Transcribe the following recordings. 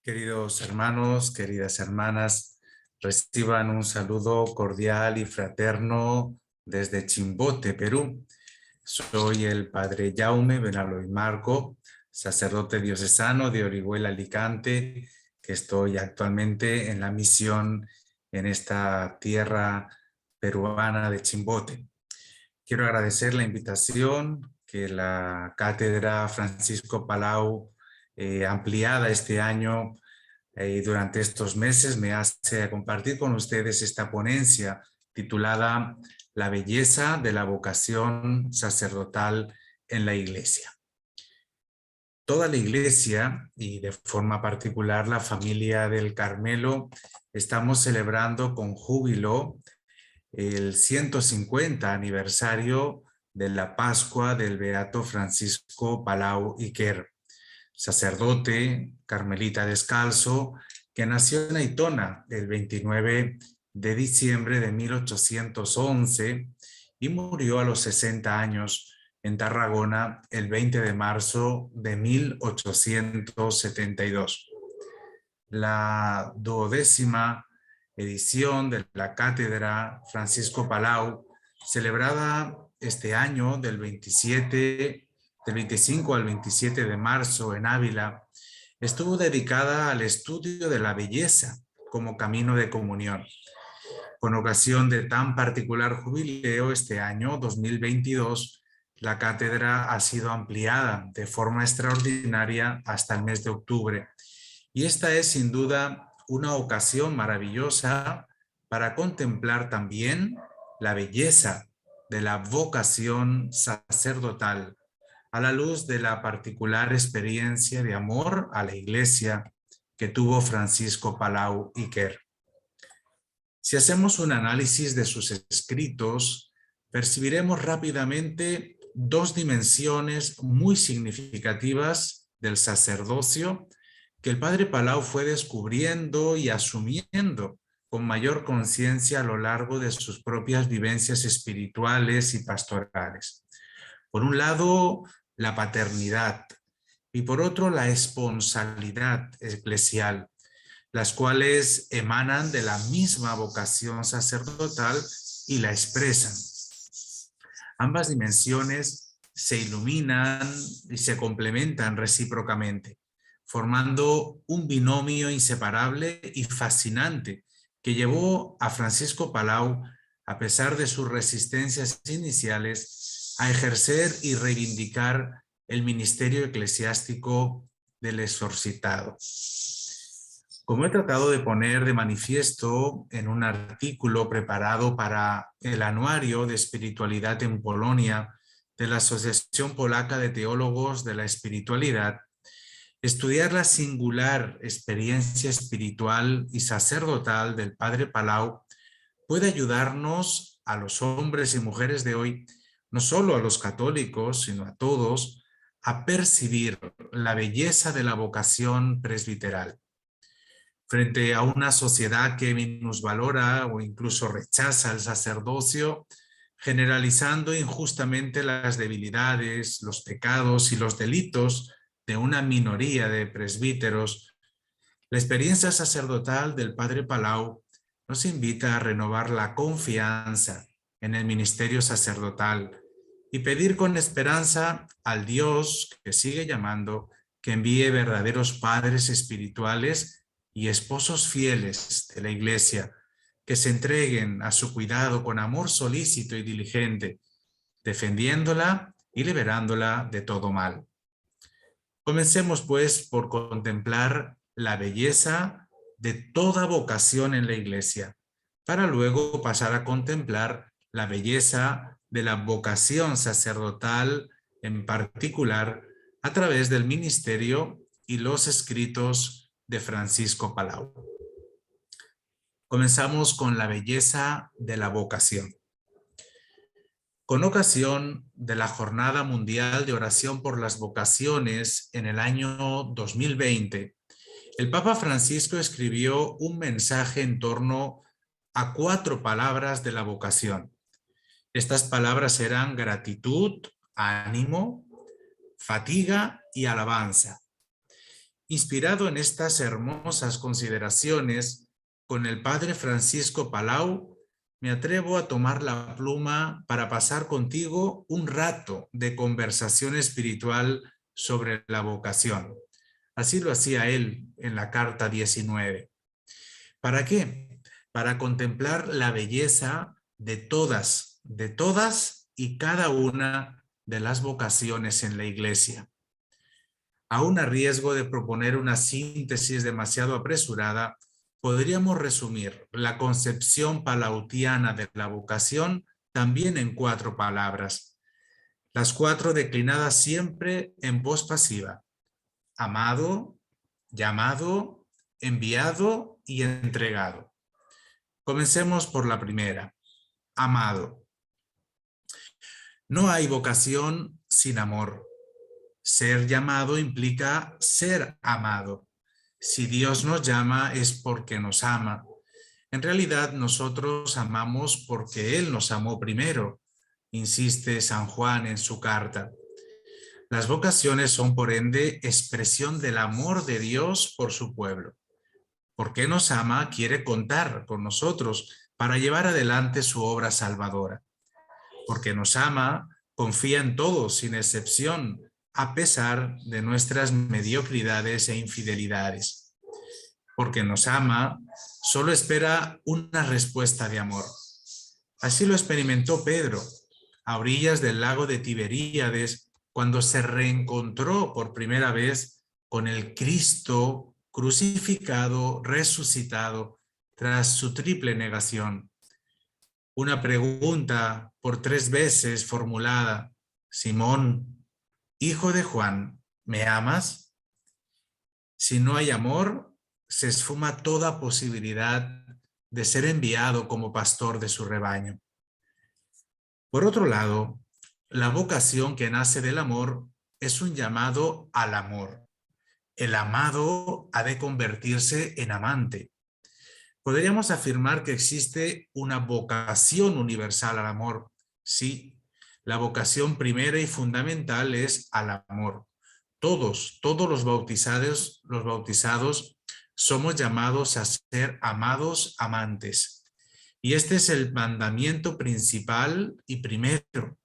Queridos hermanos, queridas hermanas, reciban un saludo cordial y fraterno desde Chimbote, Perú. Soy el padre Jaume Benaloy Marco, sacerdote diocesano de Orihuela, Alicante, que estoy actualmente en la misión en esta tierra peruana de Chimbote. Quiero agradecer la invitación que la Cátedra Francisco Palau, ampliada este año y durante estos meses, me hace compartir con ustedes esta ponencia titulada La belleza de la vocación sacerdotal en la Iglesia. Toda la Iglesia, y de forma particular la familia del Carmelo, estamos celebrando con júbilo el 150 aniversario de la Pascua del Beato Francisco Palau Iquer, sacerdote carmelita descalzo, que nació en Aitona el 29 de diciembre de 1811 y murió a los 60 años en Tarragona el 20 de marzo de 1872. La 12ª edición de la Cátedra Francisco Palau, celebrada este año del 25 al 27 de marzo en Ávila, estuvo dedicada al estudio de la belleza como camino de comunión. Con ocasión de tan particular jubileo, este año 2022, la cátedra ha sido ampliada de forma extraordinaria hasta el mes de octubre. Y esta es sin duda una ocasión maravillosa para contemplar también la belleza de la vocación sacerdotal a la luz de la particular experiencia de amor a la Iglesia que tuvo Francisco Palau Iquer. Si hacemos un análisis de sus escritos, percibiremos rápidamente dos dimensiones muy significativas del sacerdocio que el padre Palau fue descubriendo y asumiendo con mayor conciencia a lo largo de sus propias vivencias espirituales y pastorales. Por un lado, la paternidad y por otro, la esponsabilidad eclesial, las cuales emanan de la misma vocación sacerdotal y la expresan. Ambas dimensiones se iluminan y se complementan recíprocamente, formando un binomio inseparable y fascinante que llevó a Francisco Palau, a pesar de sus resistencias iniciales, a ejercer y reivindicar el ministerio eclesiástico del exorcitado. Como he tratado de poner de manifiesto en un artículo preparado para el Anuario de Espiritualidad en Polonia de la Asociación Polaca de Teólogos de la Espiritualidad, estudiar la singular experiencia espiritual y sacerdotal del padre Palau puede ayudarnos a los hombres y mujeres de hoy, no solo a los católicos, sino a todos, a percibir la belleza de la vocación presbiteral. Frente a una sociedad que minusvalora o incluso rechaza el sacerdocio, generalizando injustamente las debilidades, los pecados y los delitos de una minoría de presbíteros, la experiencia sacerdotal del padre Palau nos invita a renovar la confianza en el ministerio sacerdotal y pedir con esperanza al Dios que sigue llamando que envíe verdaderos padres espirituales y esposos fieles de la Iglesia que se entreguen a su cuidado con amor solícito y diligente, defendiéndola y liberándola de todo mal. Comencemos pues por contemplar la belleza de toda vocación en la Iglesia, para luego pasar a contemplar la belleza de la vocación sacerdotal en particular a través del ministerio y los escritos de Francisco Palau. Comenzamos con la belleza de la vocación. Con ocasión de la Jornada Mundial de Oración por las Vocaciones en el año 2020, el Papa Francisco escribió un mensaje en torno a 4 palabras de la vocación. Estas palabras eran gratitud, ánimo, fatiga y alabanza. Inspirado en estas hermosas consideraciones, con el padre Francisco Palau, me atrevo a tomar la pluma para pasar contigo un rato de conversación espiritual sobre la vocación. Así lo hacía él en la carta 19. ¿Para qué? Para contemplar la belleza de todas y cada una de las vocaciones en la Iglesia. Aún a riesgo de proponer una síntesis demasiado apresurada, podríamos resumir la concepción palautiana de la vocación también en 4 palabras, las 4 declinadas siempre en voz pasiva: amado, llamado, enviado y entregado. Comencemos por la primera, amado. No hay vocación sin amor. Ser llamado implica ser amado. Si Dios nos llama es porque nos ama. En realidad nosotros amamos porque Él nos amó primero, insiste San Juan en su carta. Las vocaciones son por ende expresión del amor de Dios por su pueblo. Porque nos ama, quiere contar con nosotros para llevar adelante su obra salvadora. Porque nos ama, confía en todos sin excepción, a pesar de nuestras mediocridades e infidelidades. Porque nos ama, solo espera una respuesta de amor. Así lo experimentó Pedro, a orillas del lago de Tiberíades, cuando se reencontró por primera vez con el Cristo crucificado, resucitado, tras su triple negación. Una pregunta por 3 veces formulada: Simón, hijo de Juan, ¿me amas? Si no hay amor, se esfuma toda posibilidad de ser enviado como pastor de su rebaño. Por otro lado, la vocación que nace del amor es un llamado al amor. El amado ha de convertirse en amante. Podríamos afirmar que existe una vocación universal al amor. Sí, la vocación primera y fundamental es al amor. Todos los bautizados somos llamados a ser amados amantes. Y este es el mandamiento principal y primero.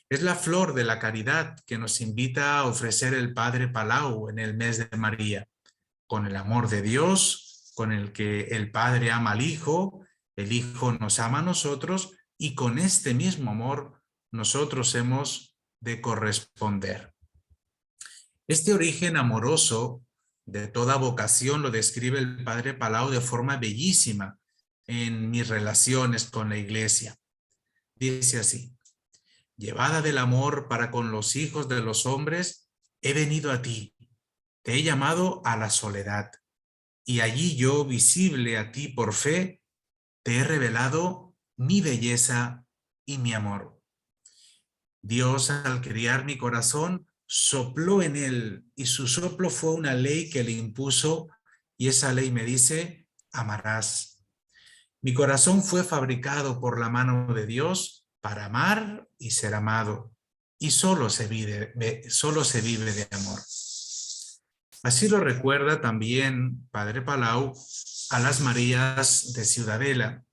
Es la flor de la caridad que nos invita a ofrecer el Padre Palau en el mes de María, con el amor de Dios, con el que el Padre ama al Hijo, el Hijo nos ama a nosotros y con este mismo amor nosotros hemos de corresponder. Este origen amoroso de toda vocación lo describe el Padre Palau de forma bellísima en Mis relaciones con la Iglesia. Dice así: llevada del amor para con los hijos de los hombres, he venido a ti, te he llamado a la soledad, y allí yo, visible a ti por fe, te he revelado mi belleza y mi amor. Dios, al criar mi corazón, sopló en él, y su soplo fue una ley que le impuso, y esa ley me dice: amarás. Mi corazón fue fabricado por la mano de Dios para amar y ser amado, y solo se vive de amor. Así lo recuerda también Padre Palau a las Marías de Ciudadela.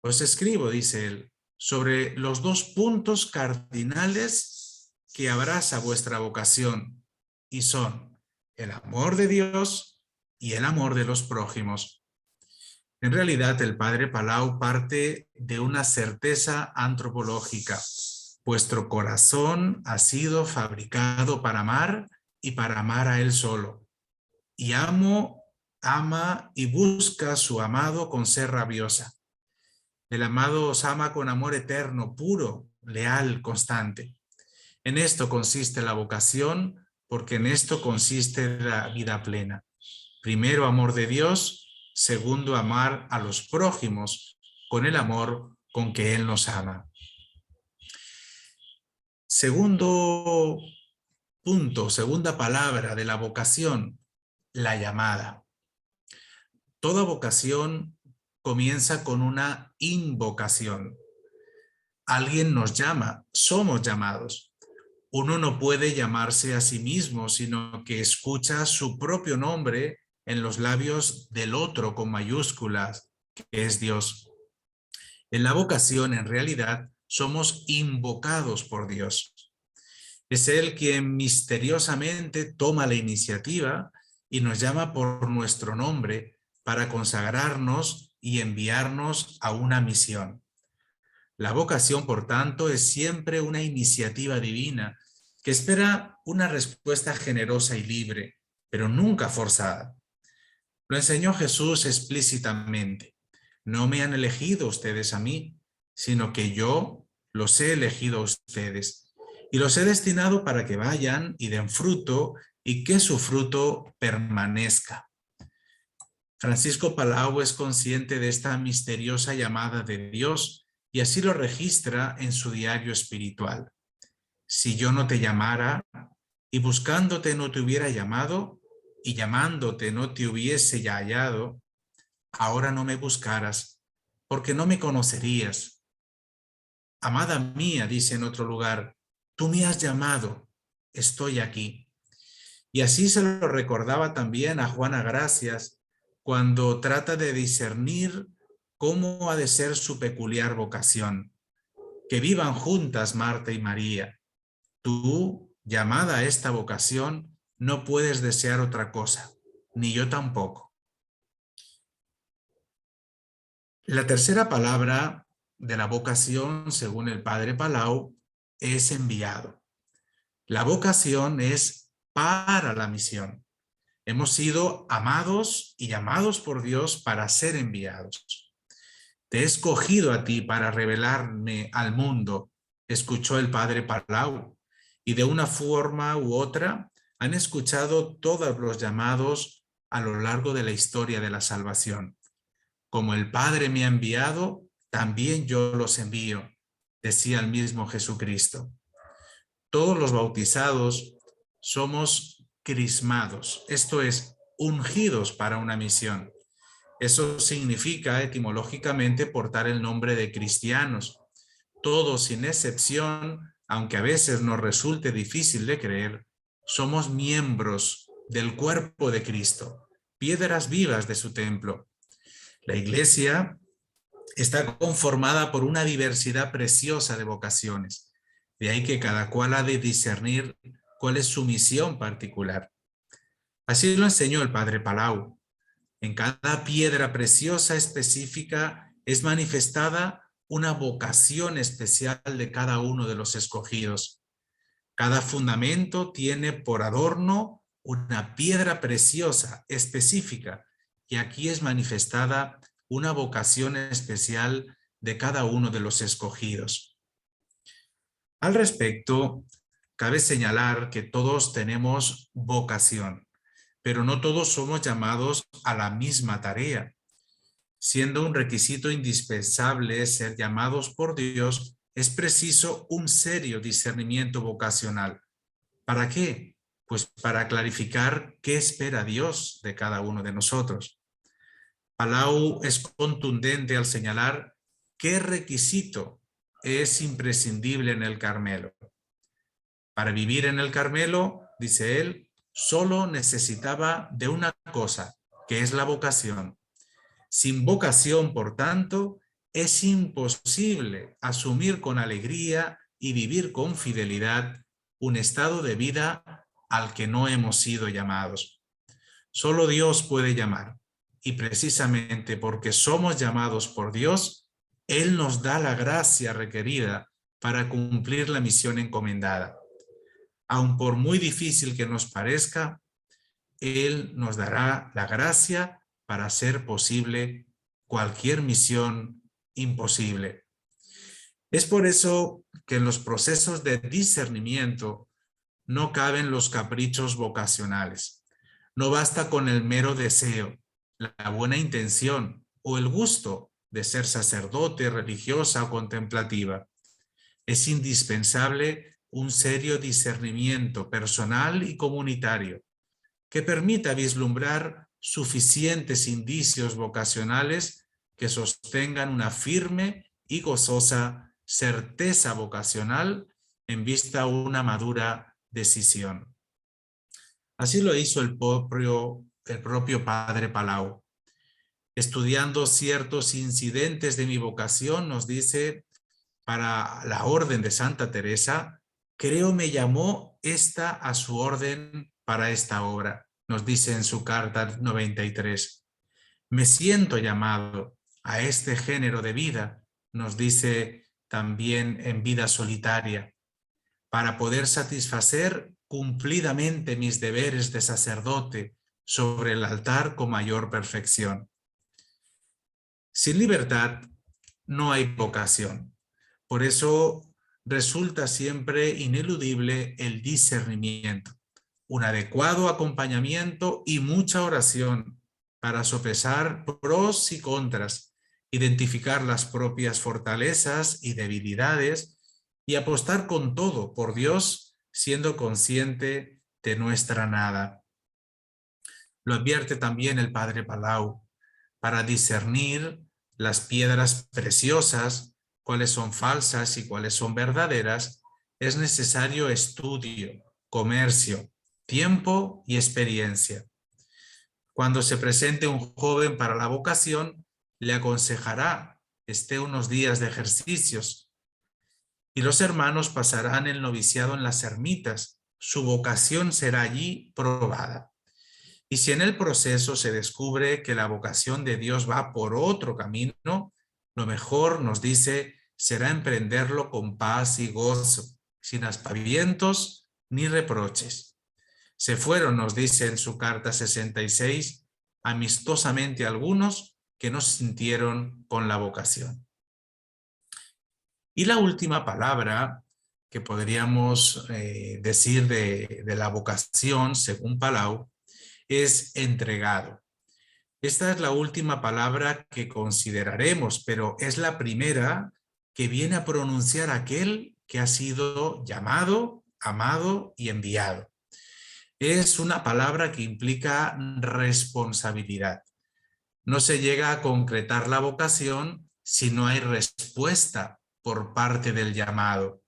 Os escribo, dice él, sobre los 2 puntos cardinales que abraza vuestra vocación, y son el amor de Dios y el amor de los prójimos. En realidad, el Padre Palau parte de una certeza antropológica. Vuestro corazón ha sido fabricado para amar y para amar a Él solo. Y ama y busca a su amado con sed rabiosa. El amado os ama con amor eterno, puro, leal, constante. En esto consiste la vocación, porque en esto consiste la vida plena. Primero, amor de Dios. Segundo, amar a los prójimos con el amor con que Él nos ama. Segundo punto, segunda palabra de la vocación, la llamada. Toda vocación comienza con una invocación. Alguien nos llama, somos llamados. Uno no puede llamarse a sí mismo, sino que escucha su propio nombre en los labios del otro con mayúsculas, que es Dios. En la vocación, en realidad, somos invocados por Dios. Es Él quien misteriosamente toma la iniciativa y nos llama por nuestro nombre para consagrarnos y enviarnos a una misión. La vocación, por tanto, es siempre una iniciativa divina que espera una respuesta generosa y libre, pero nunca forzada. Lo enseñó Jesús explícitamente. No me han elegido ustedes a mí, sino que yo los he elegido a ustedes y los he destinado para que vayan y den fruto y que su fruto permanezca. Francisco Palau es consciente de esta misteriosa llamada de Dios y así lo registra en su diario espiritual. Si yo no te llamara y buscándote no te hubiera llamado y llamándote no te hubiese ya hallado, ahora no me buscaras porque no me conocerías. Amada mía, dice en otro lugar, tú me has llamado, estoy aquí. Y así se lo recordaba también a Juana Gracias cuando trata de discernir cómo ha de ser su peculiar vocación. Que vivan juntas Marta y María. Tú, llamada a esta vocación, no puedes desear otra cosa, ni yo tampoco. La tercera palabra de la vocación, según el padre Palau, es enviado. La vocación es para la misión. Hemos sido amados y llamados por Dios para ser enviados. Te he escogido a ti para revelarme al mundo, escuchó el padre Palau, y de una forma u otra han escuchado todos los llamados a lo largo de la historia de la salvación. Como el Padre me ha enviado, también yo los envío, decía el mismo Jesucristo. Todos los bautizados somos crismados, esto es, ungidos para una misión. Eso significa etimológicamente portar el nombre de cristianos. Todos, sin excepción, aunque a veces nos resulte difícil de creer, somos miembros del cuerpo de Cristo, piedras vivas de su templo. La Iglesia está conformada por una diversidad preciosa de vocaciones. De ahí que cada cual ha de discernir cuál es su misión particular. Así lo enseñó el padre Palau. En cada piedra preciosa específica es manifestada una vocación especial de cada uno de los escogidos. Cada fundamento tiene por adorno una piedra preciosa específica y aquí es manifestada una vocación especial de cada uno de los escogidos. Al respecto, cabe señalar que todos tenemos vocación, pero no todos somos llamados a la misma tarea. Siendo un requisito indispensable ser llamados por Dios, es preciso un serio discernimiento vocacional. ¿Para qué? Pues para clarificar qué espera Dios de cada uno de nosotros. Palau es contundente al señalar qué requisito es imprescindible en el Carmelo. Para vivir en el Carmelo, dice él, solo necesitaba de una cosa, que es la vocación. Sin vocación, por tanto, es imposible asumir con alegría y vivir con fidelidad un estado de vida al que no hemos sido llamados. Solo Dios puede llamar, y precisamente porque somos llamados por Dios, Él nos da la gracia requerida para cumplir la misión encomendada. Aun por muy difícil que nos parezca, Él nos dará la gracia para hacer posible cualquier misión imposible. Es por eso que en los procesos de discernimiento no caben los caprichos vocacionales. No basta con el mero deseo, la buena intención o el gusto de ser sacerdote, religiosa o contemplativa. Es indispensable un serio discernimiento personal y comunitario que permita vislumbrar suficientes indicios vocacionales que sostengan una firme y gozosa certeza vocacional en vista a una madura decisión. Así lo hizo el propio padre Palau. Estudiando ciertos incidentes de mi vocación, nos dice, para la orden de Santa Teresa, creo me llamó esta a su orden para esta obra. Nos dice en su carta 93. Me siento llamado a este género de vida, nos dice también en Vida Solitaria, para poder satisfacer cumplidamente mis deberes de sacerdote sobre el altar con mayor perfección. Sin libertad no hay vocación. Por eso resulta siempre ineludible el discernimiento, un adecuado acompañamiento y mucha oración para sopesar pros y contras, identificar las propias fortalezas y debilidades y apostar con todo por Dios, siendo consciente de nuestra nada. Lo advierte también el padre Palau, para discernir las piedras preciosas, cuáles son falsas y cuáles son verdaderas, es necesario estudio, comercio, tiempo y experiencia. Cuando se presente un joven para la vocación, le aconsejará esté unos días de ejercicios y los hermanos pasarán el noviciado en las ermitas. Su vocación será allí probada. Y si en el proceso se descubre que la vocación de Dios va por otro camino, lo mejor, nos dice, será emprenderlo con paz y gozo, sin aspavientos ni reproches. Se fueron, nos dice en su carta 66, amistosamente algunos que no sintieron con la vocación. Y la última palabra que podríamos decir de la vocación, según Palau, es entregado. Esta es la última palabra que consideraremos, pero es la primera que viene a pronunciar aquel que ha sido llamado, amado y enviado. Es una palabra que implica responsabilidad. No se llega a concretar la vocación si no hay respuesta por parte del llamado.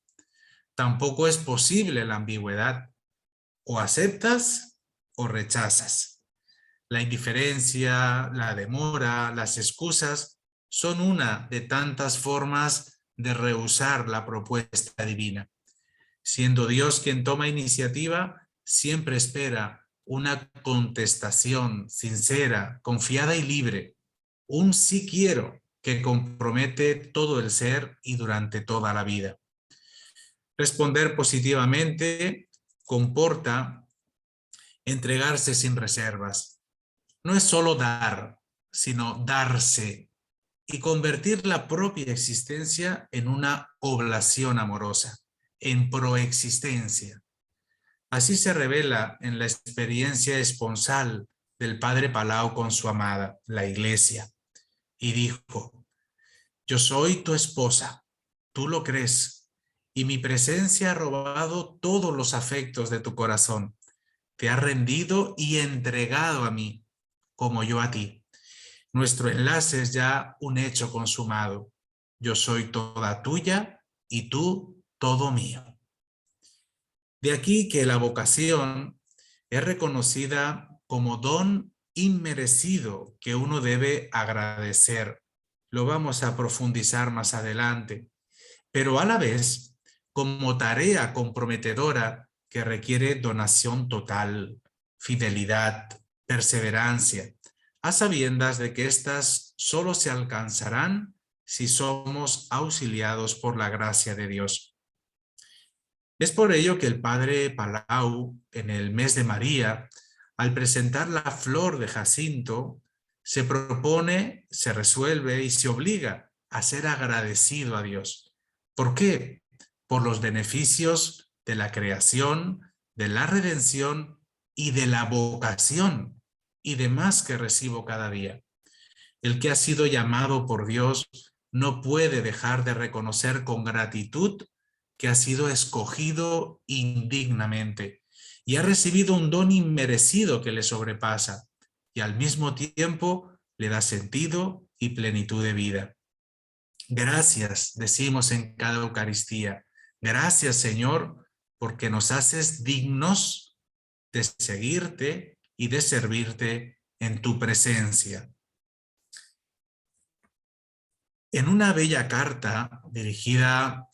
Tampoco es posible la ambigüedad. O aceptas o rechazas. La indiferencia, la demora, las excusas son una de tantas formas de rehusar la propuesta divina. Siendo Dios quien toma iniciativa, siempre espera una contestación sincera, confiada y libre. Un sí quiero que compromete todo el ser y durante toda la vida. Responder positivamente comporta entregarse sin reservas. No es solo dar, sino darse y convertir la propia existencia en una oblación amorosa, en proexistencia. Así se revela en la experiencia esponsal del padre Palau con su amada, la Iglesia, y dijo: yo soy tu esposa, tú lo crees, y mi presencia ha robado todos los afectos de tu corazón. Te has rendido y entregado a mí, como yo a ti. Nuestro enlace es ya un hecho consumado. Yo soy toda tuya y tú todo mío. De aquí que la vocación es reconocida como don inmerecido que uno debe agradecer. Lo vamos a profundizar más adelante, pero a la vez como tarea comprometedora que requiere donación total, fidelidad, perseverancia, a sabiendas de que éstas solo se alcanzarán si somos auxiliados por la gracia de Dios. Es por ello que el padre Palau, en el mes de María, al presentar la flor de Jacinto, se propone, se resuelve y se obliga a ser agradecido a Dios. ¿Por qué? Por los beneficios de la creación, de la redención y de la vocación y demás que recibo cada día. El que ha sido llamado por Dios no puede dejar de reconocer con gratitud que ha sido escogido indignamente y ha recibido un don inmerecido que le sobrepasa y al mismo tiempo le da sentido y plenitud de vida. Gracias, decimos en cada Eucaristía. Gracias, Señor, porque nos haces dignos de seguirte y de servirte en tu presencia. En una bella carta dirigida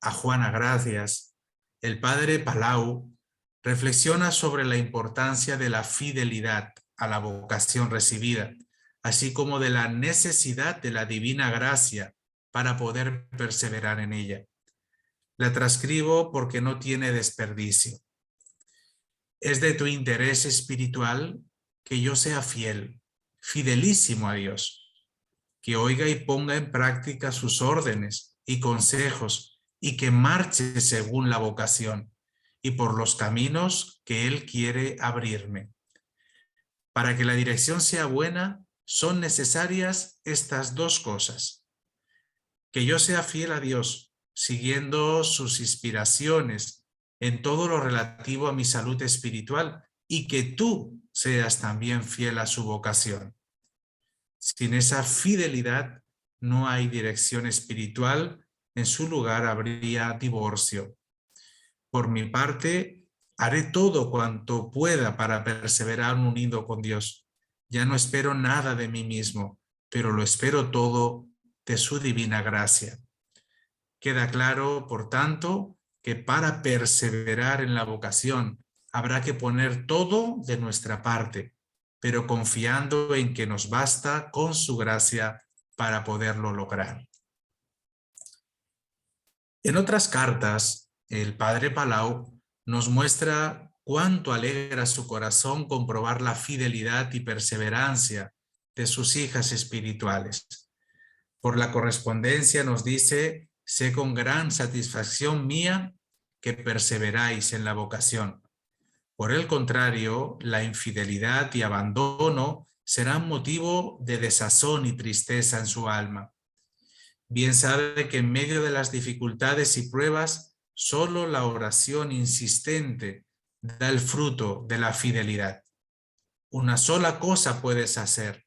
a Juana Gracias, el padre Palau reflexiona sobre la importancia de la fidelidad a la vocación recibida, así como de la necesidad de la divina gracia para poder perseverar en ella. La transcribo porque no tiene desperdicio. Es de tu interés espiritual que yo sea fiel, fidelísimo a Dios, que oiga y ponga en práctica sus órdenes y consejos y que marche según la vocación y por los caminos que Él quiere abrirme. Para que la dirección sea buena, son necesarias estas dos cosas: que yo sea fiel a Dios, siguiendo sus inspiraciones en todo lo relativo a mi salud espiritual, y que tú seas también fiel a su vocación. Sin esa fidelidad no hay dirección espiritual, en su lugar habría divorcio. Por mi parte, haré todo cuanto pueda para perseverar unido con Dios. Ya no espero nada de mí mismo, pero lo espero todo de su divina gracia. Queda claro, por tanto, que para perseverar en la vocación habrá que poner todo de nuestra parte, pero confiando en que nos basta con su gracia para poderlo lograr. En otras cartas, el padre Palau nos muestra cuánto alegra su corazón comprobar la fidelidad y perseverancia de sus hijas espirituales. Por la correspondencia nos dice: sé con gran satisfacción mía que perseveráis en la vocación. Por el contrario, la infidelidad y abandono serán motivo de desazón y tristeza en su alma. Bien sabe que en medio de las dificultades y pruebas, solo la oración insistente da el fruto de la fidelidad. Una sola cosa puedes hacer,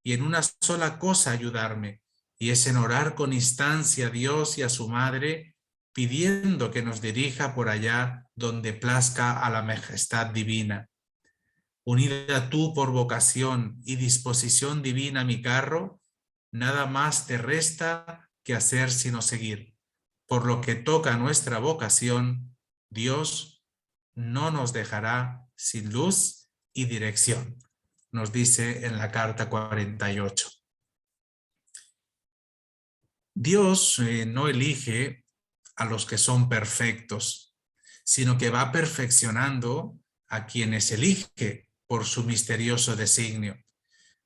y en una sola cosa ayudarme, y es en orar con instancia a Dios y a su Madre, pidiendo que nos dirija por allá donde plazca a la majestad divina. Unida tú por vocación y disposición divina a mi carro, nada más te resta que hacer sino seguir. Por lo que toca a nuestra vocación, Dios no nos dejará sin luz y dirección, nos dice en la carta 48. Dios no elige a los que son perfectos, sino que va perfeccionando a quienes elige por su misterioso designio.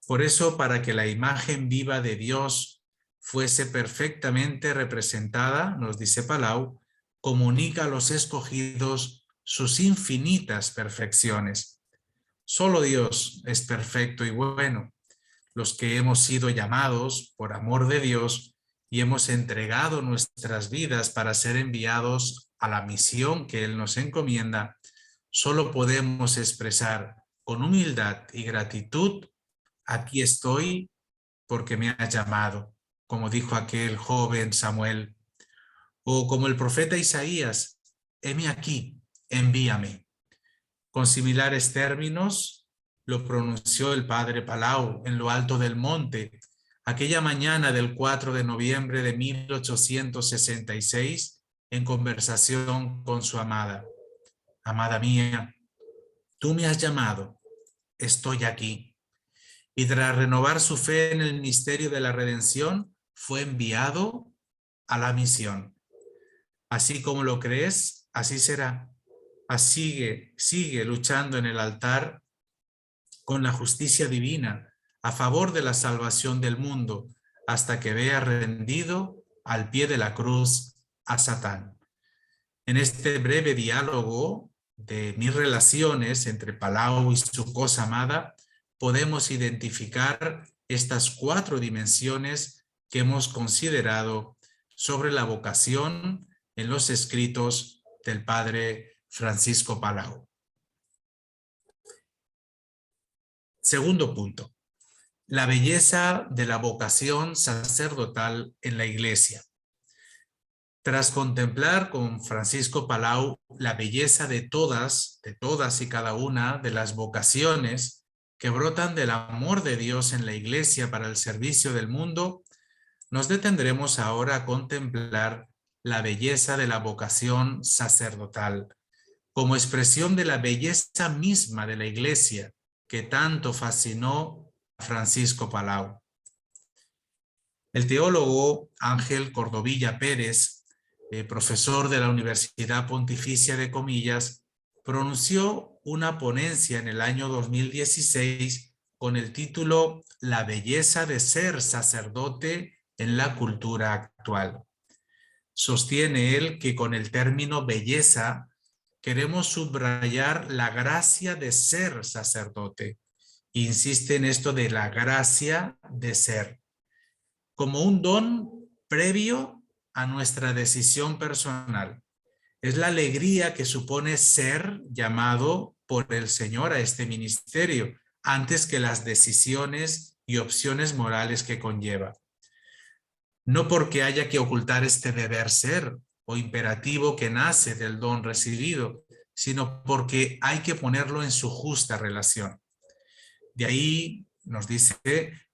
Por eso, para que la imagen viva de Dios fuese perfectamente representada, nos dice Palau, comunica a los escogidos sus infinitas perfecciones. Solo Dios es perfecto y bueno. Los que hemos sido llamados por amor de Dios y hemos entregado nuestras vidas para ser enviados a la misión que Él nos encomienda, solo podemos expresar con humildad y gratitud: aquí estoy porque me has llamado, como dijo aquel joven Samuel, o como el profeta Isaías: heme aquí, envíame. Con similares términos lo pronunció el padre Palau en lo alto del monte, aquella mañana del 4 de noviembre de 1866, en conversación con su amada. Amada mía, tú me has llamado, estoy aquí. Y tras renovar su fe en el misterio de la redención, fue enviado a la misión. Así como lo crees, así será. Sigue luchando en el altar con la justicia divina a favor de la salvación del mundo, hasta que vea rendido al pie de la cruz a Satán. En este breve diálogo de mis relaciones entre Palau y su cosa amada, podemos identificar estas 4 dimensiones que hemos considerado sobre la vocación en los escritos del padre Francisco Palau. Segundo punto: la belleza de la vocación sacerdotal en la Iglesia. Tras contemplar con Francisco Palau la belleza de todas y cada una de las vocaciones que brotan del amor de Dios en la Iglesia para el servicio del mundo, nos detendremos ahora a contemplar la belleza de la vocación sacerdotal, como expresión de la belleza misma de la Iglesia que tanto fascinó a Francisco Palau. El teólogo Ángel Cordovilla Pérez, profesor de la Universidad Pontificia de Comillas, pronunció una ponencia en el año 2016 con el título La belleza de ser sacerdote en la cultura actual. Sostiene él que con el término belleza queremos subrayar la gracia de ser sacerdote. Insiste en esto de la gracia de ser, como un don previo a nuestra decisión personal. Es la alegría que supone ser llamado por el Señor a este ministerio, antes que las decisiones y opciones morales que conlleva. No porque haya que ocultar este deber ser o imperativo que nace del don recibido, sino porque hay que ponerlo en su justa relación. De ahí nos dice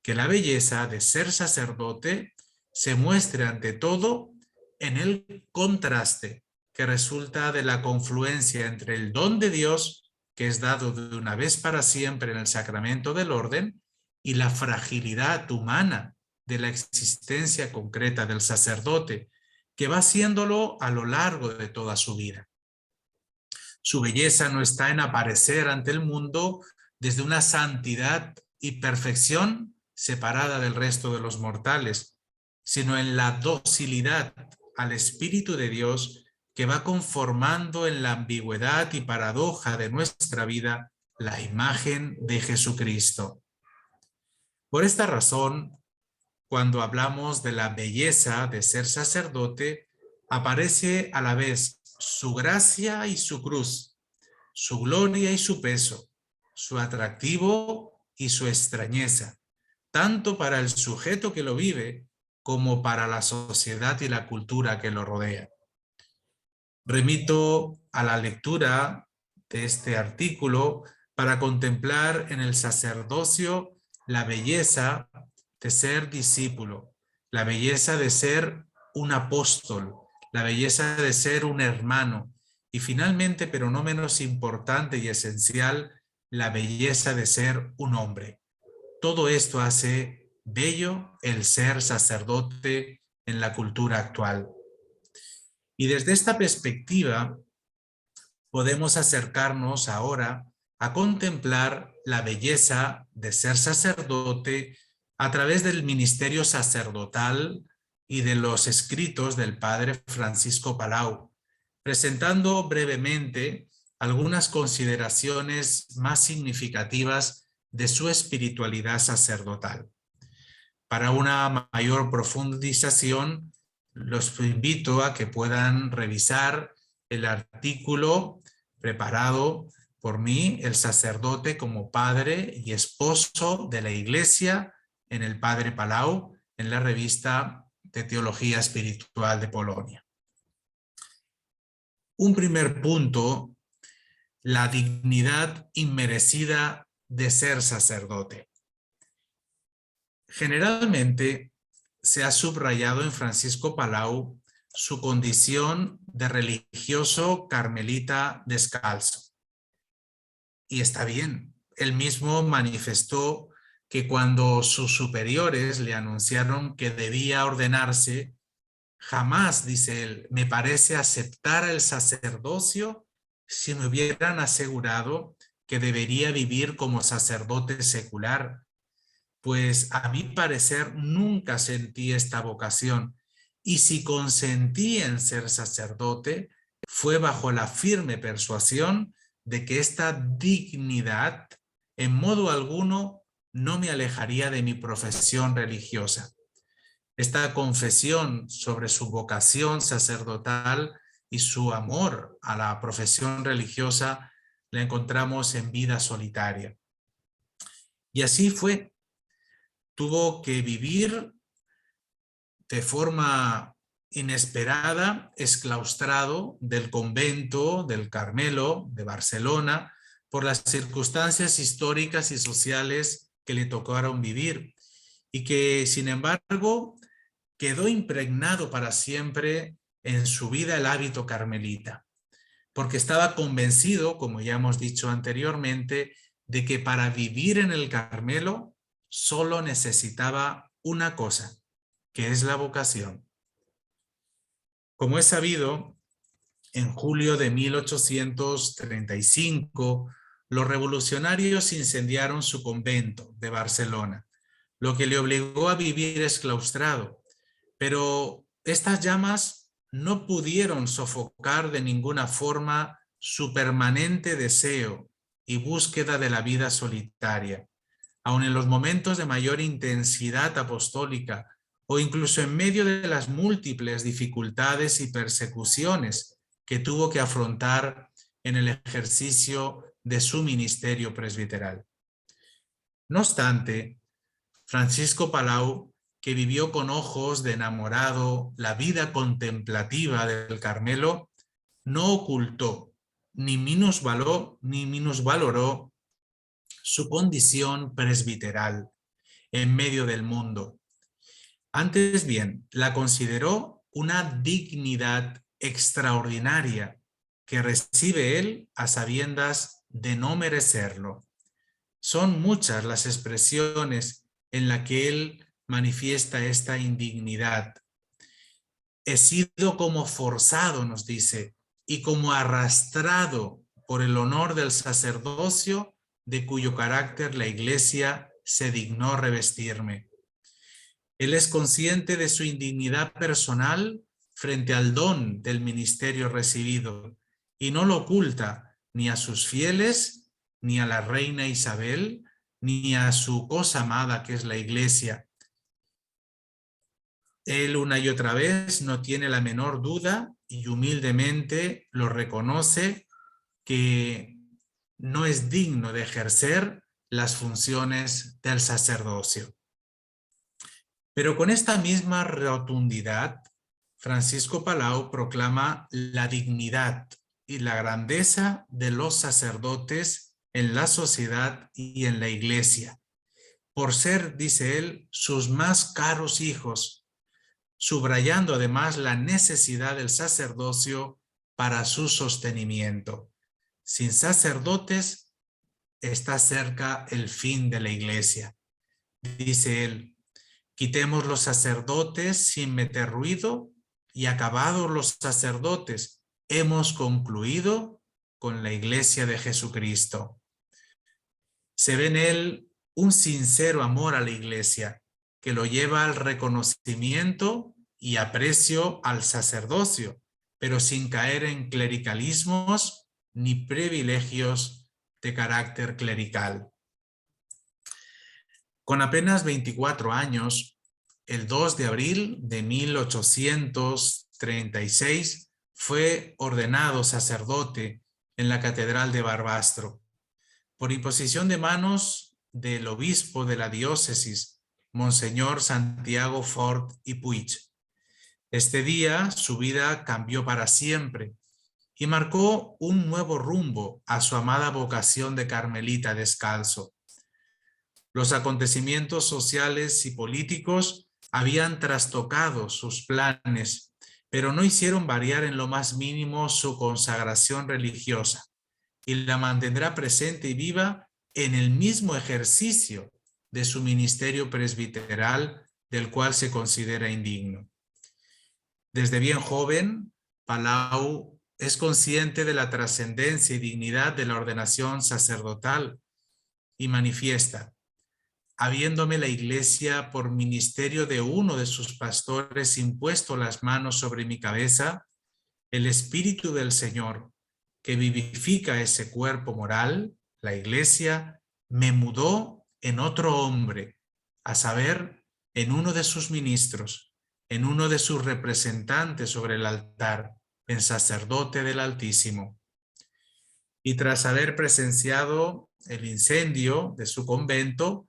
que la belleza de ser sacerdote se muestra ante todo en el contraste que resulta de la confluencia entre el don de Dios, que es dado de una vez para siempre en el sacramento del orden, y la fragilidad humana de la existencia concreta del sacerdote, que va siéndolo a lo largo de toda su vida. Su belleza no está en aparecer ante el mundo desde una santidad y perfección separada del resto de los mortales, sino en la docilidad al Espíritu de Dios que va conformando en la ambigüedad y paradoja de nuestra vida la imagen de Jesucristo. Por esta razón, cuando hablamos de la belleza de ser sacerdote, aparece a la vez su gracia y su cruz, su gloria y su peso, su atractivo y su extrañeza, tanto para el sujeto que lo vive como para la sociedad y la cultura que lo rodea. Remito a la lectura de este artículo para contemplar en el sacerdocio la belleza de ser discípulo, la belleza de ser un apóstol, la belleza de ser un hermano y finalmente, pero no menos importante y esencial, la belleza de ser un hombre. Todo esto hace bello el ser sacerdote en la cultura actual. Y desde esta perspectiva podemos acercarnos ahora a contemplar la belleza de ser sacerdote a través del ministerio sacerdotal y de los escritos del padre Francisco Palau, presentando brevemente algunas consideraciones más significativas de su espiritualidad sacerdotal. Para una mayor profundización, los invito a que puedan revisar el artículo preparado por mí, el sacerdote como padre y esposo de la Iglesia, en el Padre Palau, en la revista de Teología Espiritual de Polonia. Un primer punto, la dignidad inmerecida de ser sacerdote. Generalmente se ha subrayado en Francisco Palau su condición de religioso carmelita descalzo. Y está bien, él mismo manifestó que cuando sus superiores le anunciaron que debía ordenarse, jamás, dice él, me parece aceptar el sacerdocio si me hubieran asegurado que debería vivir como sacerdote secular. Pues a mi parecer nunca sentí esta vocación, y si consentí en ser sacerdote, fue bajo la firme persuasión de que esta dignidad en modo alguno no me alejaría de mi profesión religiosa. Esta confesión sobre su vocación sacerdotal y su amor a la profesión religiosa la encontramos en Vida solitaria. Y así fue. Tuvo que vivir de forma inesperada, exclaustrado del convento del Carmelo de Barcelona por las circunstancias históricas y sociales que le tocaron vivir, y que, sin embargo, quedó impregnado para siempre en su vida el hábito carmelita, porque estaba convencido, como ya hemos dicho anteriormente, de que para vivir en el Carmelo solo necesitaba una cosa, que es la vocación. Como es sabido, en julio de 1835, los revolucionarios incendiaron su convento de Barcelona, lo que le obligó a vivir exclaustrado. Pero estas llamas no pudieron sofocar de ninguna forma su permanente deseo y búsqueda de la vida solitaria. Aun en los momentos de mayor intensidad apostólica o incluso en medio de las múltiples dificultades y persecuciones que tuvo que afrontar en el ejercicio de su ministerio presbiteral. No obstante, Francisco Palau, que vivió con ojos de enamorado la vida contemplativa del Carmelo, no ocultó ni minusvaloró su condición presbiteral en medio del mundo. Antes bien, la consideró una dignidad extraordinaria que recibe él a sabiendas de no merecerlo. Son muchas las expresiones en las que él manifiesta esta indignidad. He sido como forzado, nos dice, y como arrastrado por el honor del sacerdocio de cuyo carácter la Iglesia se dignó revestirme. Él es consciente de su indignidad personal frente al don del ministerio recibido y no lo oculta ni a sus fieles, ni a la reina Isabel, ni a su cosa amada que es la Iglesia. Él una y otra vez no tiene la menor duda y humildemente lo reconoce que no es digno de ejercer las funciones del sacerdocio. Pero con esta misma rotundidad, Francisco Palau proclama la dignidad y la grandeza de los sacerdotes en la sociedad y en la Iglesia, por ser, dice él, sus más caros hijos, subrayando además la necesidad del sacerdocio para su sostenimiento. Sin sacerdotes está cerca el fin de la Iglesia. Dice él, quitemos los sacerdotes sin meter ruido y acabados los sacerdotes, hemos concluido con la Iglesia de Jesucristo. Se ve en él un sincero amor a la Iglesia que lo lleva al reconocimiento y aprecio al sacerdocio, pero sin caer en clericalismos ni privilegios de carácter clerical. Con apenas 24 años, el 2 de abril de 1836 fue ordenado sacerdote en la Catedral de Barbastro, por imposición de manos del obispo de la diócesis, Monseñor Santiago Fort y Puig. Este día su vida cambió para siempre y marcó un nuevo rumbo a su amada vocación de carmelita descalzo. Los acontecimientos sociales y políticos habían trastocado sus planes, pero no hicieron variar en lo más mínimo su consagración religiosa y la mantendrá presente y viva en el mismo ejercicio de su ministerio presbiteral del cual se considera indigno. Desde bien joven, Palau es consciente de la trascendencia y dignidad de la ordenación sacerdotal y manifiesta: habiéndome la Iglesia por ministerio de uno de sus pastores impuesto las manos sobre mi cabeza, el Espíritu del Señor, que vivifica ese cuerpo moral, la Iglesia, me mudó en otro hombre, a saber, en uno de sus ministros, en uno de sus representantes sobre el altar, en sacerdote del Altísimo. Y tras haber presenciado el incendio de su convento,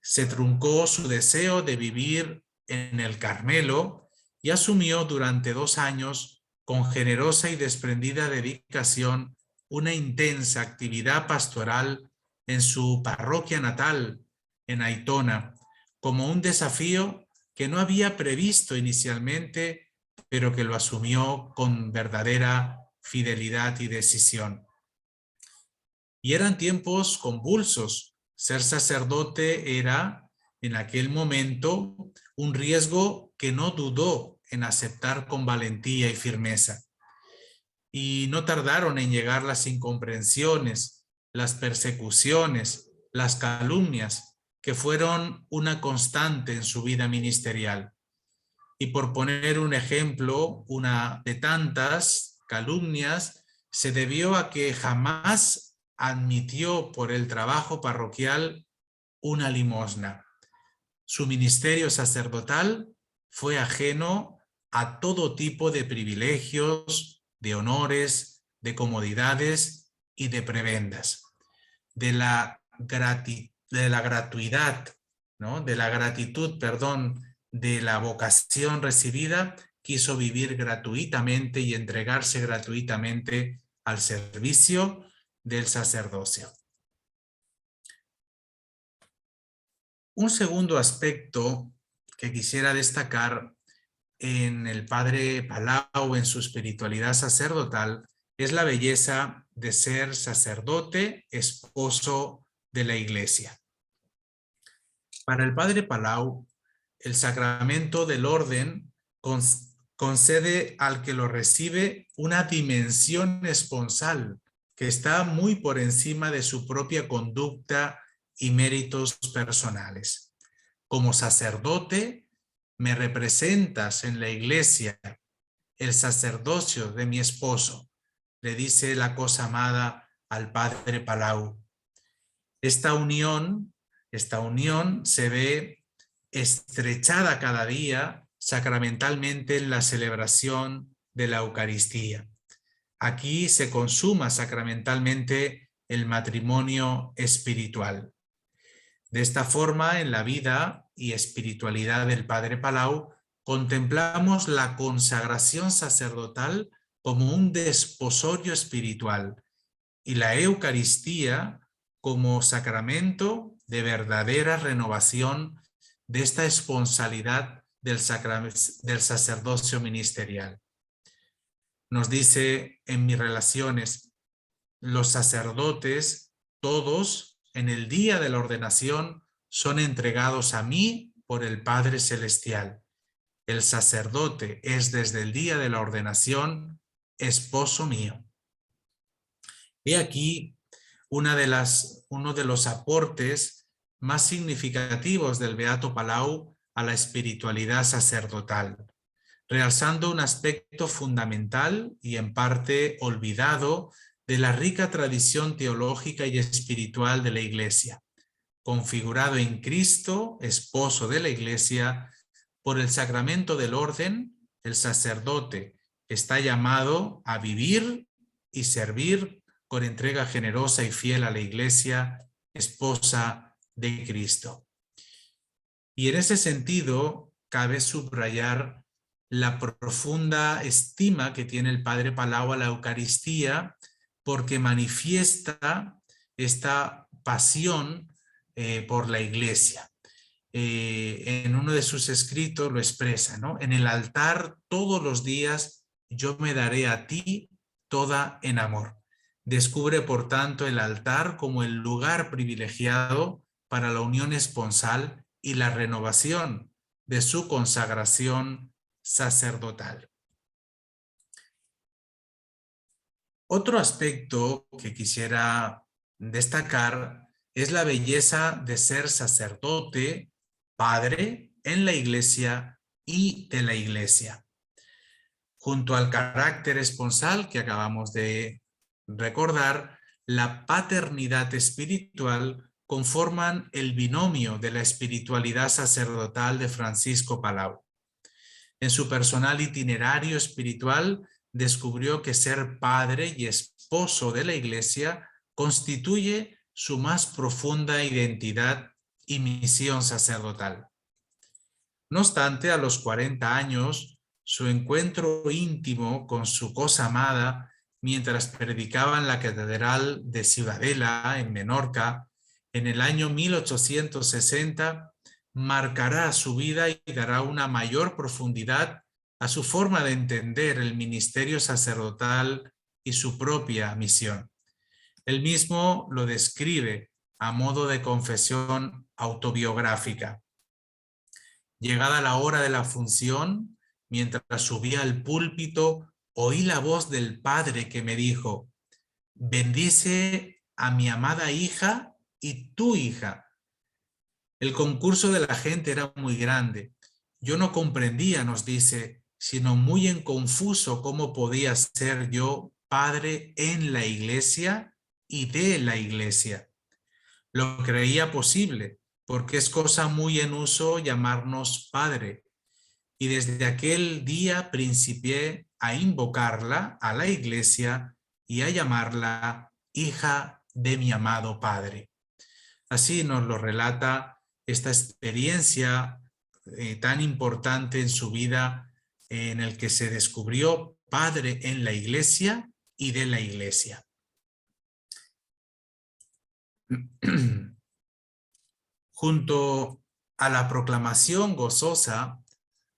se truncó su deseo de vivir en el Carmelo y asumió durante 2 años, con generosa y desprendida dedicación, una intensa actividad pastoral en su parroquia natal, en Aitona, como un desafío que no había previsto inicialmente, pero que lo asumió con verdadera fidelidad y decisión. Y eran tiempos convulsos. Ser sacerdote era, en aquel momento, un riesgo que no dudó en aceptar con valentía y firmeza. Y no tardaron en llegar las incomprensiones, las persecuciones, las calumnias, que fueron una constante en su vida ministerial. Y por poner un ejemplo, una de tantas calumnias, se debió a que jamás admitió por el trabajo parroquial una limosna. Su ministerio sacerdotal fue ajeno a todo tipo de privilegios, de honores, de comodidades y de prebendas. De la gratuidad, ¿no? De la gratitud, perdón, de la vocación recibida, quiso vivir gratuitamente y entregarse gratuitamente al servicio del sacerdocio. Un segundo aspecto que quisiera destacar en el padre Palau, en su espiritualidad sacerdotal, es la belleza de ser sacerdote, esposo de la Iglesia. Para el padre Palau, el sacramento del orden concede al que lo recibe una dimensión esponsal que está muy por encima de su propia conducta y méritos personales. Como sacerdote, me representas en la Iglesia, el sacerdocio de mi esposo, le dice la cosa amada al padre Palau. Esta unión se ve estrechada cada día sacramentalmente en la celebración de la Eucaristía. Aquí se consuma sacramentalmente el matrimonio espiritual. De esta forma, en la vida y espiritualidad del padre Palau, contemplamos la consagración sacerdotal como un desposorio espiritual y la Eucaristía como sacramento de verdadera renovación de esta esponsalidad del sacerdocio ministerial. Nos dice en mis relaciones, los sacerdotes, todos, en el día de la ordenación, son entregados a mí por el Padre Celestial. El sacerdote es desde el día de la ordenación esposo mío. He aquí uno de los aportes más significativos del Beato Palau a la espiritualidad sacerdotal, realzando un aspecto fundamental y en parte olvidado de la rica tradición teológica y espiritual de la Iglesia, configurado en Cristo, esposo de la Iglesia. Por el sacramento del orden, el sacerdote está llamado a vivir y servir con entrega generosa y fiel a la Iglesia, esposa de Cristo. Y en ese sentido, cabe subrayar la profunda estima que tiene el padre Palau a la Eucaristía, porque manifiesta esta pasión por la Iglesia. En uno de sus escritos lo expresa, ¿no? En el altar todos los días yo me daré a ti toda en amor. Descubre, por tanto, el altar como el lugar privilegiado para la unión esponsal y la renovación de su consagración sacerdotal. Otro aspecto que quisiera destacar es la belleza de ser sacerdote, padre en la Iglesia y de la Iglesia. Junto al carácter esponsal que acabamos de recordar, la paternidad espiritual conforman el binomio de la espiritualidad sacerdotal de Francisco Palau. En su personal itinerario espiritual descubrió que ser padre y esposo de la Iglesia constituye su más profunda identidad y misión sacerdotal. No obstante, a los 40 años su encuentro íntimo con su cosa amada mientras predicaba en la Catedral de Ciudadela, en Menorca, en el año 1860, marcará su vida y dará una mayor profundidad a su forma de entender el ministerio sacerdotal y su propia misión. Él mismo lo describe a modo de confesión autobiográfica. Llegada la hora de la función, mientras subía al púlpito, oí la voz del Padre que me dijo: bendice a mi amada hija y tu hija. El concurso de la gente era muy grande. Yo no comprendía, nos dice, sino muy en confuso cómo podía ser yo padre en la iglesia y de la iglesia. Lo creía posible, porque es cosa muy en uso llamarnos padre. Y desde aquel día principié a invocarla a la iglesia y a llamarla hija de mi amado Padre. Así nos lo relata esta experiencia tan importante en su vida, en el que se descubrió padre en la iglesia y de la iglesia. Junto a la proclamación gozosa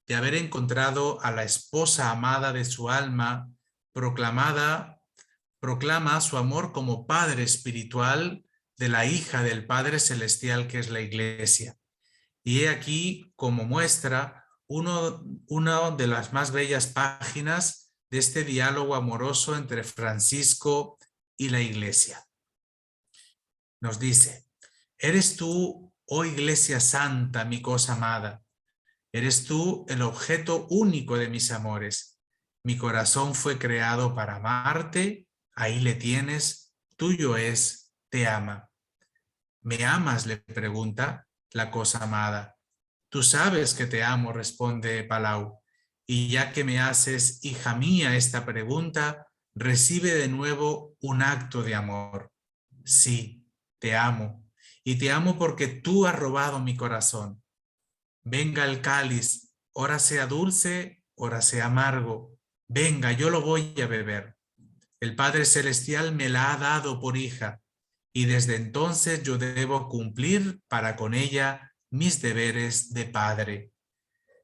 de haber encontrado a la esposa amada de su alma, proclama su amor como padre espiritual de la hija del Padre Celestial, que es la Iglesia. Y he aquí como muestra una de las más bellas páginas de este diálogo amoroso entre Francisco y la Iglesia. Nos dice: eres tú, oh Iglesia Santa, mi cosa amada. Eres tú el objeto único de mis amores. Mi corazón fue creado para amarte, ahí le tienes, tuyo es, te ama. ¿Me amas?, le pregunta la cosa amada. Tú sabes que te amo, responde Palau, y ya que me haces, hija mía, esta pregunta, recibe de nuevo un acto de amor. Sí, te amo, y te amo porque tú has robado mi corazón. Venga el cáliz, ora sea dulce, ora sea amargo. Venga, yo lo voy a beber. El Padre Celestial me la ha dado por hija, y desde entonces yo debo cumplir para con ella mis deberes de padre.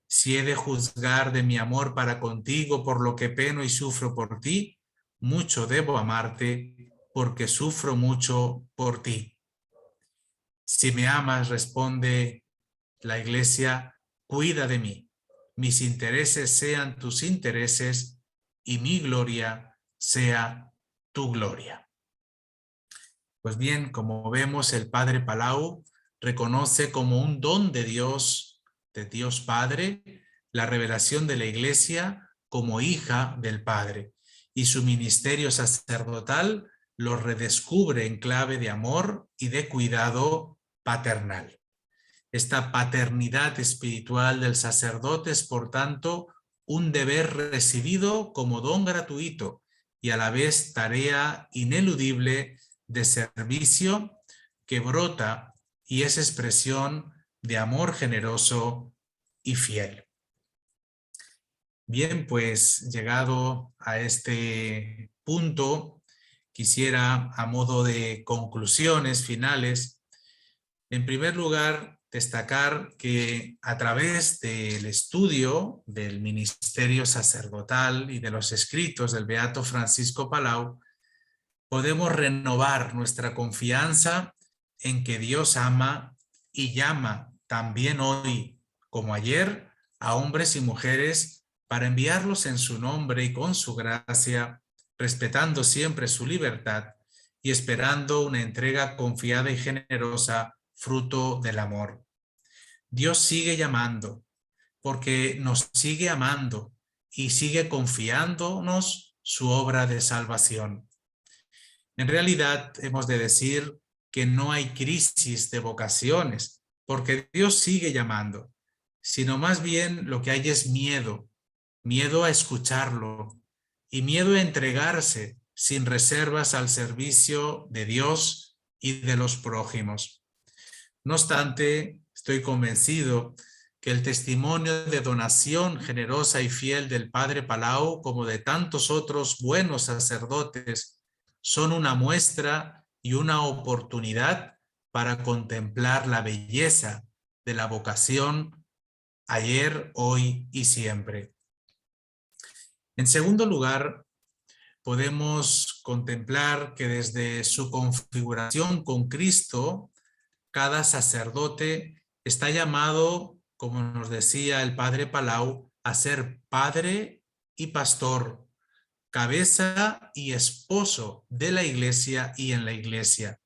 Si he de juzgar de mi amor para contigo por lo que peno y sufro por ti, mucho debo amarte, porque sufro mucho por ti. Si me amas, responde la Iglesia, cuida de mí. Mis intereses sean tus intereses y mi gloria sea tu gloria. Pues bien, como vemos, el Padre Palau reconoce como un don de Dios Padre, la revelación de la Iglesia como hija del Padre, y su ministerio sacerdotal lo redescubre en clave de amor y de cuidado paternal. Esta paternidad espiritual del sacerdote es, por tanto, un deber recibido como don gratuito y a la vez tarea ineludible de servicio que brota y es expresión de amor generoso y fiel. Bien, pues llegado a este punto, quisiera, a modo de conclusiones finales, en primer lugar, destacar que a través del estudio del ministerio sacerdotal y de los escritos del beato Francisco Palau, podemos renovar nuestra confianza en que Dios ama y llama también hoy, como ayer, a hombres y mujeres para enviarlos en su nombre y con su gracia, respetando siempre su libertad y esperando una entrega confiada y generosa, fruto del amor. Dios sigue llamando, porque nos sigue amando y sigue confiándonos su obra de salvación. En realidad, hemos de decir que no hay crisis de vocaciones, porque Dios sigue llamando, sino más bien lo que hay es miedo, miedo a escucharlo y miedo a entregarse sin reservas al servicio de Dios y de los prójimos. No obstante, estoy convencido que el testimonio de donación generosa y fiel del Padre Palau, como de tantos otros buenos sacerdotes, son una muestra y una oportunidad para contemplar la belleza de la vocación ayer, hoy y siempre. En segundo lugar, podemos contemplar que desde su configuración con Cristo, cada sacerdote está llamado, como nos decía el Padre Palau, a ser padre y pastor, cabeza y esposo de la Iglesia y en la Iglesia.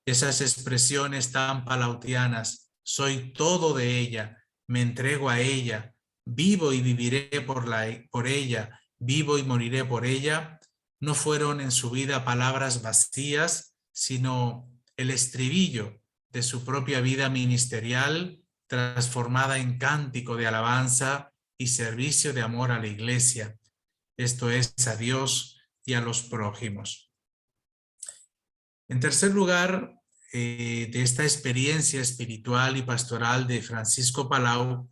Esas expresiones tan palautianas, soy todo de ella, me entrego a ella, vivo y viviré por ella, vivo y moriré por ella, no fueron en su vida palabras vacías, sino el estribillo de su propia vida ministerial, transformada en cántico de alabanza y servicio de amor a la Iglesia, esto es, a Dios y a los prójimos. En tercer lugar, de esta experiencia espiritual y pastoral de Francisco Palau,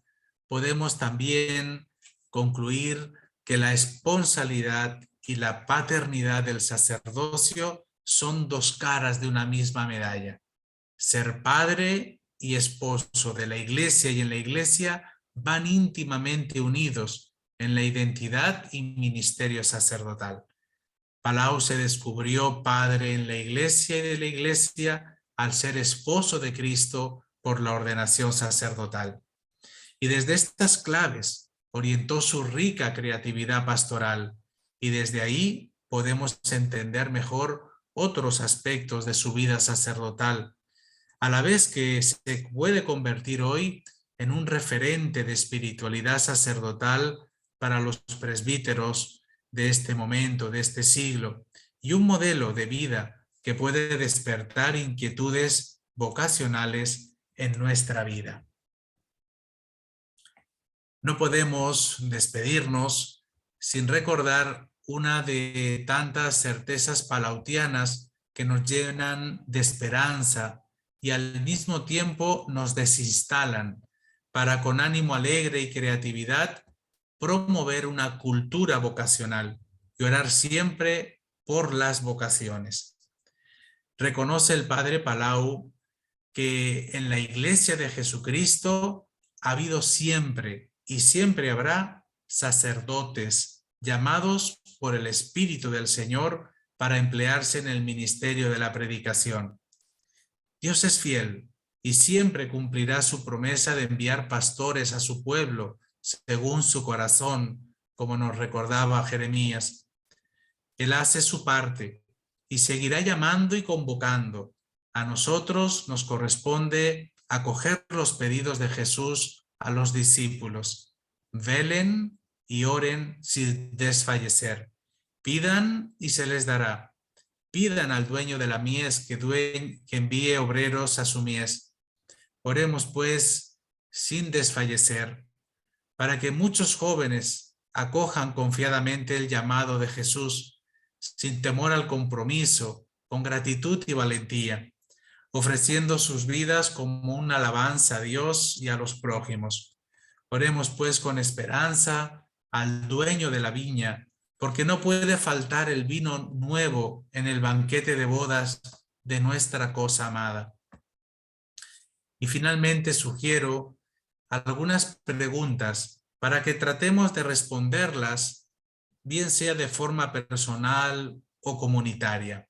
podemos también concluir que la esponsalidad y la paternidad del sacerdocio son dos caras de una misma medalla. Ser padre y esposo de la Iglesia y en la Iglesia van íntimamente unidos en la identidad y ministerio sacerdotal. Palau se descubrió padre en la Iglesia y de la Iglesia al ser esposo de Cristo por la ordenación sacerdotal. Y desde estas claves orientó su rica creatividad pastoral y desde ahí podemos entender mejor otros aspectos de su vida sacerdotal, a la vez que se puede convertir hoy en un referente de espiritualidad sacerdotal para los presbíteros de este momento, de este siglo, y un modelo de vida que puede despertar inquietudes vocacionales en nuestra vida. No podemos despedirnos sin recordar una de tantas certezas palautianas que nos llenan de esperanza y al mismo tiempo nos desinstalan para, con ánimo alegre y creatividad, promover una cultura vocacional y orar siempre por las vocaciones. Reconoce el Padre Palau que en la Iglesia de Jesucristo ha habido siempre y siempre habrá sacerdotes llamados por el Espíritu del Señor para emplearse en el ministerio de la predicación. Dios es fiel y siempre cumplirá su promesa de enviar pastores a su pueblo según su corazón, como nos recordaba Jeremías. Él hace su parte y seguirá llamando y convocando. A nosotros nos corresponde acoger los pedidos de Jesús a los discípulos. Velen y oren sin desfallecer. Pidan y se les dará. Pidan al dueño de la mies que envíe obreros a su mies. Oremos pues sin desfallecer, para que muchos jóvenes acojan confiadamente el llamado de Jesús, sin temor al compromiso, con gratitud y valentía, ofreciendo sus vidas como una alabanza a Dios y a los prójimos. Oremos pues con esperanza al dueño de la viña, porque no puede faltar el vino nuevo en el banquete de bodas de nuestra cosa amada. Y finalmente sugiero algunas preguntas para que tratemos de responderlas, bien sea de forma personal o comunitaria.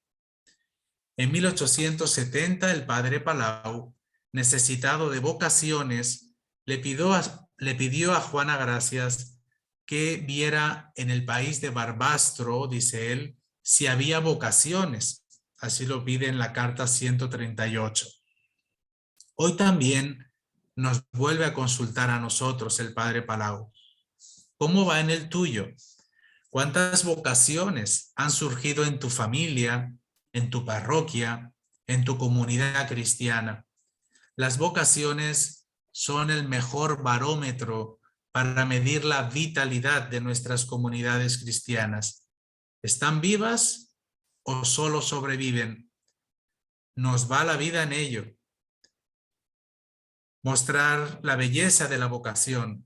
En 1870, el Padre Palau, necesitado de vocaciones, le pidió a Juana Gracias que viera en el país de Barbastro, dice él, si había vocaciones. Así lo pide en la carta 138. Hoy también nos vuelve a consultar a nosotros el Padre Palau. ¿Cómo va en el tuyo? ¿Cuántas vocaciones han surgido en tu familia, en tu parroquia, en tu comunidad cristiana? Las vocaciones son el mejor barómetro para medir la vitalidad de nuestras comunidades cristianas. ¿Están vivas o solo sobreviven? Nos va la vida en ello. Mostrar la belleza de la vocación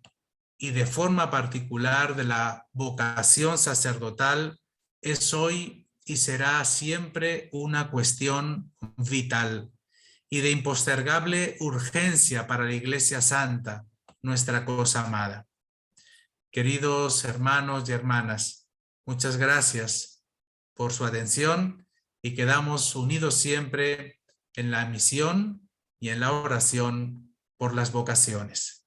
y de forma particular de la vocación sacerdotal es hoy y será siempre una cuestión vital y de impostergable urgencia para la Iglesia Santa, nuestra cosa amada. Queridos hermanos y hermanas, muchas gracias por su atención y quedamos unidos siempre en la misión y en la oración por las vocaciones.